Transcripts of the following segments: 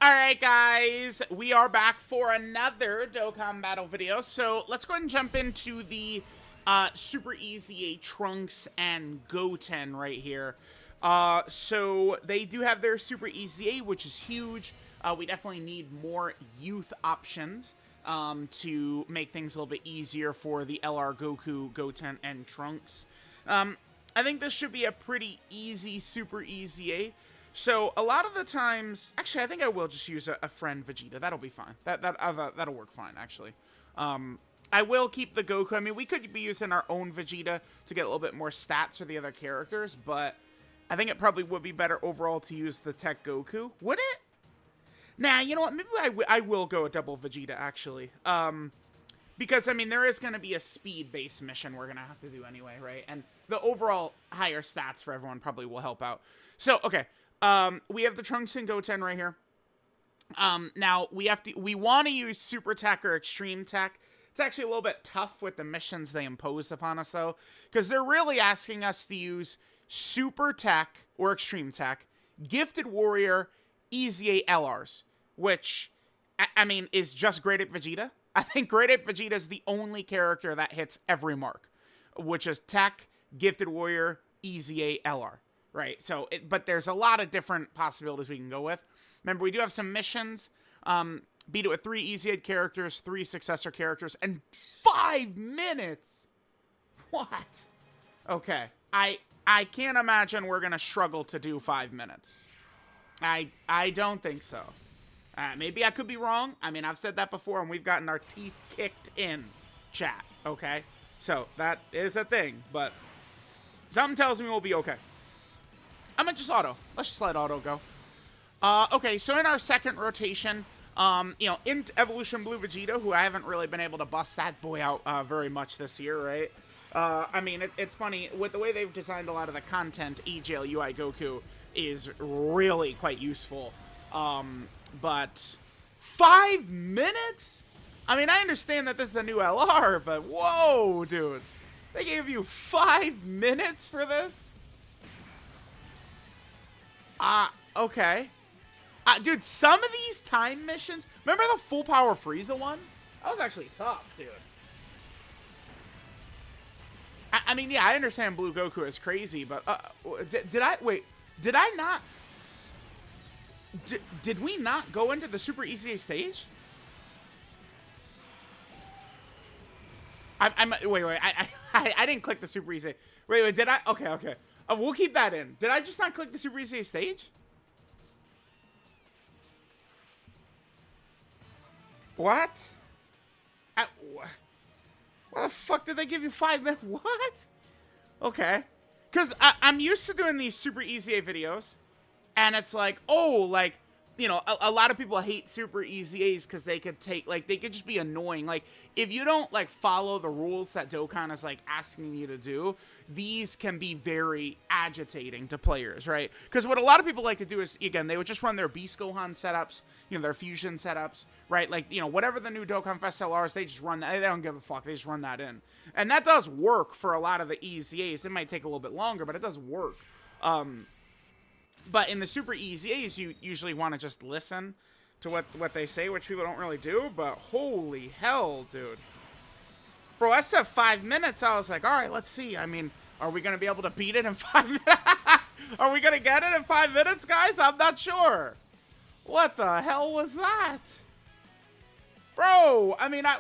Alright guys, we are back for another Dokkan battle video. So let's go ahead and jump into the Super EZA Trunks and Goten right here. So they do have their Super EZA, which is huge. We definitely need more youth options to make things a little bit easier for the LR Goku, Goten, and Trunks. I think this should be a pretty easy Super EZA. So a lot of the times, actually, I think I will just use a friend Vegeta. That'll be fine. That'll work fine, actually. I will keep the Goku. I mean, we could be using our own Vegeta to get a little bit more stats for the other characters, but I think it probably would be better overall to use the Tech Goku. Would it? Nah, you know what? Maybe I will go a double Vegeta, actually. Because, I mean, there is going to be a speed-based mission we're going to have to do anyway, right? And the overall higher stats for everyone probably will help out. So, okay. We have the Trunks and Goten right here. Now we want to use Super Tech or Extreme Tech. It's actually a little bit tough with the missions they impose upon us though, because they're really asking us to use Super Tech or Extreme Tech, Gifted Warrior, EZA LRs, which I mean is just Great Ape Vegeta. I think Great Ape Vegeta is the only character that hits every mark, which is Tech, Gifted Warrior, EZA LR. Right, so, but there's a lot of different possibilities we can go with. Remember, we do have some missions. Beat it with 3 EZA characters, 3 successor characters, and 5 minutes! What? Okay, I can't imagine we're going to struggle to do 5 minutes. I don't think so. Maybe I could be wrong. I mean, I've said that before, and we've gotten our teeth kicked in, chat, okay? So, that is a thing, but something tells me we'll be okay. I'm gonna just auto. Let's just let auto go. Okay, so in our second rotation, you know, in Evolution Blue Vegeta, who I haven't really been able to bust that boy out very much this year, right? I mean, it's funny, with the way they've designed a lot of the content, AGL UI Goku is really quite useful. But 5 minutes? I mean, I understand that this is the new LR, but whoa, dude. They gave you 5 minutes for this? Okay. Dude, some of these time missions... Remember the Full Power Frieza one? That was actually tough, dude. I mean, yeah, I understand Blue Goku is crazy, but... did I... Wait. Did I not... Did we not go into the Super EZA stage? Wait. I didn't click the Super EZA. Wait, did I... Okay. We'll keep that in. Did I just not click the Super EZA stage? What? Why the fuck did they give you 5 minutes? What? Okay. Because I'm used to doing these Super EZA videos. And it's like, oh, like, you know, a lot of people hate Super EZAs because they could take, like, they could just be annoying. Like, if you don't, like, follow the rules that Dokkan is, like, asking you to do, these can be very agitating to players, right? Because what a lot of people like to do is, again, they would just run their Beast Gohan setups, you know, their Fusion setups, right? Like, you know, whatever the new Dokkan Fest LRs, they just run that. They don't give a fuck. They just run that in. And that does work for a lot of the EZAs. It might take a little bit longer, but it does work. But in the Super EZAs, you usually want to just listen to what they say, which people don't really do. But holy hell, dude. Bro, I said 5 minutes. I was like, all right, let's see. I mean, are we going to be able to beat it in 5 minutes? Are we going to get it in 5 minutes, guys? I'm not sure. What the hell was that? Bro, I mean, I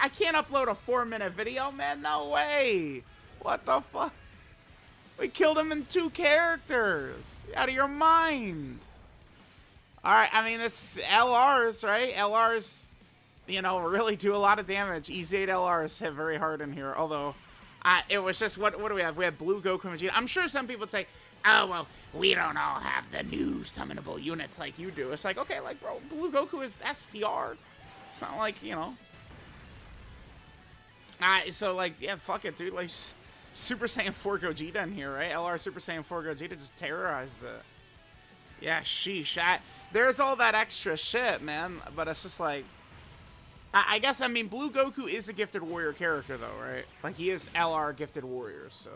can't upload a 4-minute video, man. No way. What the fuck? We killed him in 2 characters. Out of your mind. Alright, I mean, it's LRs, right? LRs, you know, really do a lot of damage. EZ8 LRs hit very hard in here. Although, it was just, what do we have? We have Blue Goku and Vegeta. I'm sure some people would say, oh, well, we don't all have the new summonable units like you do. It's like, okay, like, bro, Blue Goku is STR. It's not like, you know. So, like, yeah, fuck it, dude. Like, Super Saiyan 4 Gogeta in here, right? LR Super Saiyan 4 Gogeta just terrorized it. Yeah, sheesh. There's all that extra shit, man. But it's just like... I guess, I mean, Blue Goku is a Gifted Warrior character, though, right? Like, he is LR Gifted Warriors, so...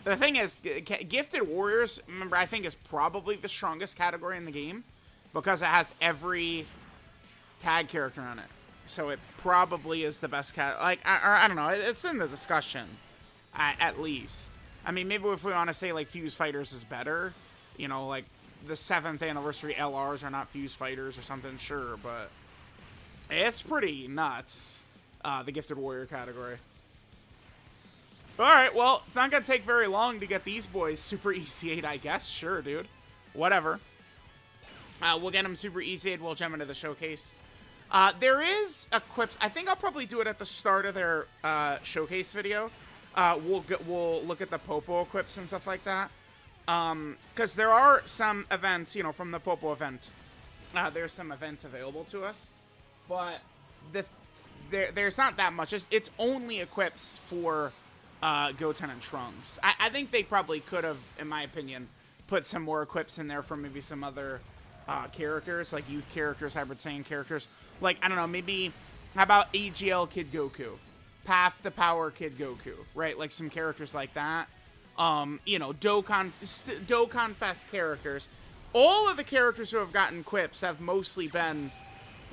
The thing is, Gifted Warriors, remember, I think is probably the strongest category in the game. because it has every tag character on it. So it probably is the best cat. Like, I don't know. It's in the discussion, at least. I mean, maybe if we want to say, like, Fuse Fighters is better, you know, like, the 7th anniversary LRs are not Fuse Fighters or something, sure, but it's pretty nuts, the Gifted Warrior category. Alright, well, it's not going to take very long to get these boys Super EC8, I guess. Sure, dude. Whatever. We'll get them Super EC8, we'll jump into the showcase. There is equips. I think I'll probably do it at the start of their showcase video. We'll look at the Popo equips and stuff like that. Because there are some events, you know, from the Popo event. There's some events available to us, but there's not that much. It's only equips for Goten and Trunks. I think they probably could have, in my opinion, put some more equips in there for maybe some other characters, like youth characters, Hybrid Saiyan characters. Like, I don't know, maybe, how about AGL Kid Goku? Path to Power Kid Goku, right? Like some characters like that. You know, Dokkan Fest characters. All of the characters who have gotten quips have mostly been,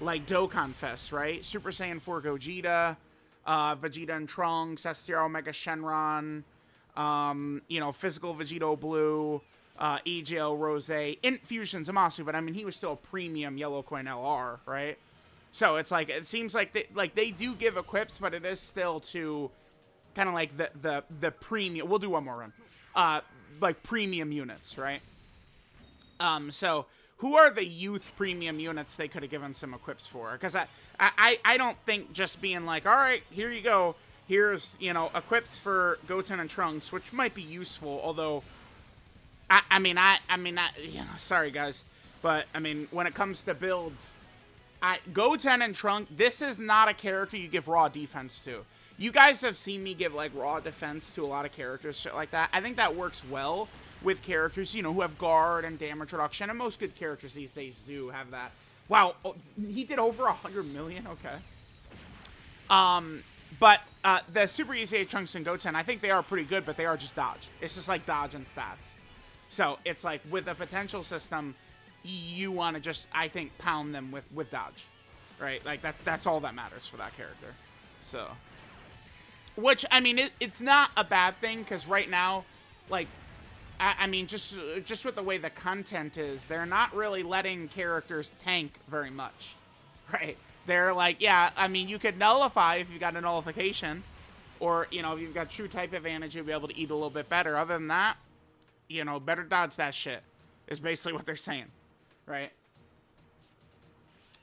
like, Dokkan Fest, right? Super Saiyan 4 Gogeta, Vegeta and Trunks, STR Omega Shenron, you know, Physical Vegito Blue, AGL Rose, Infusion Zamasu, but I mean, he was still a premium Yellow Coin LR, right? So it's like, it seems like they do give equips, but it is still to kind of like the premium. We'll do one more run. Like premium units, right? So who are the youth premium units they could have given some equips for? Because I don't think just being like, all right, here you go. Here's, you know, equips for Goten and Trunks, which might be useful, although I mean, you know, sorry guys, but I mean, when it comes to builds, Goten and Trunks, this is not a character you give raw defense to. You guys have seen me give, like, raw defense to a lot of characters, shit like that. I think that works well with characters, you know, who have guard and damage reduction, and most good characters these days do have that. Wow, he did over 100 million? Okay. But the Super EZA Trunks and Goten, I think they are pretty good, but they are just dodge. It's just like dodge and stats. So it's like, with a potential system, you want to just, I think, pound them with dodge, right? Like, that's all that matters for that character. So, which, I mean, it's not a bad thing, because right now, like, I mean, just with the way the content is, they're not really letting characters tank very much, right? They're like, yeah, I mean, you could nullify if you've got a nullification, or, you know, if you've got true type advantage, you'll be able to eat a little bit better. Other than that, you know, better dodge that shit, is basically what they're saying, right?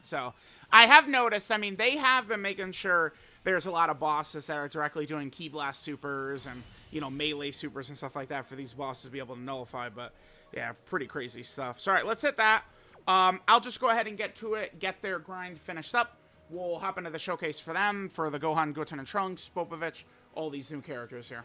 So, I have noticed, I mean, they have been making sure there's a lot of bosses that are directly doing Ki Blast supers and, you know, melee supers and stuff like that for these bosses to be able to nullify, but, yeah, pretty crazy stuff. So, alright, let's hit that. I'll just go ahead and get to it, get their grind finished up. We'll hop into the showcase for them, for the Gohan, Goten, and Trunks, Popovich, all these new characters here.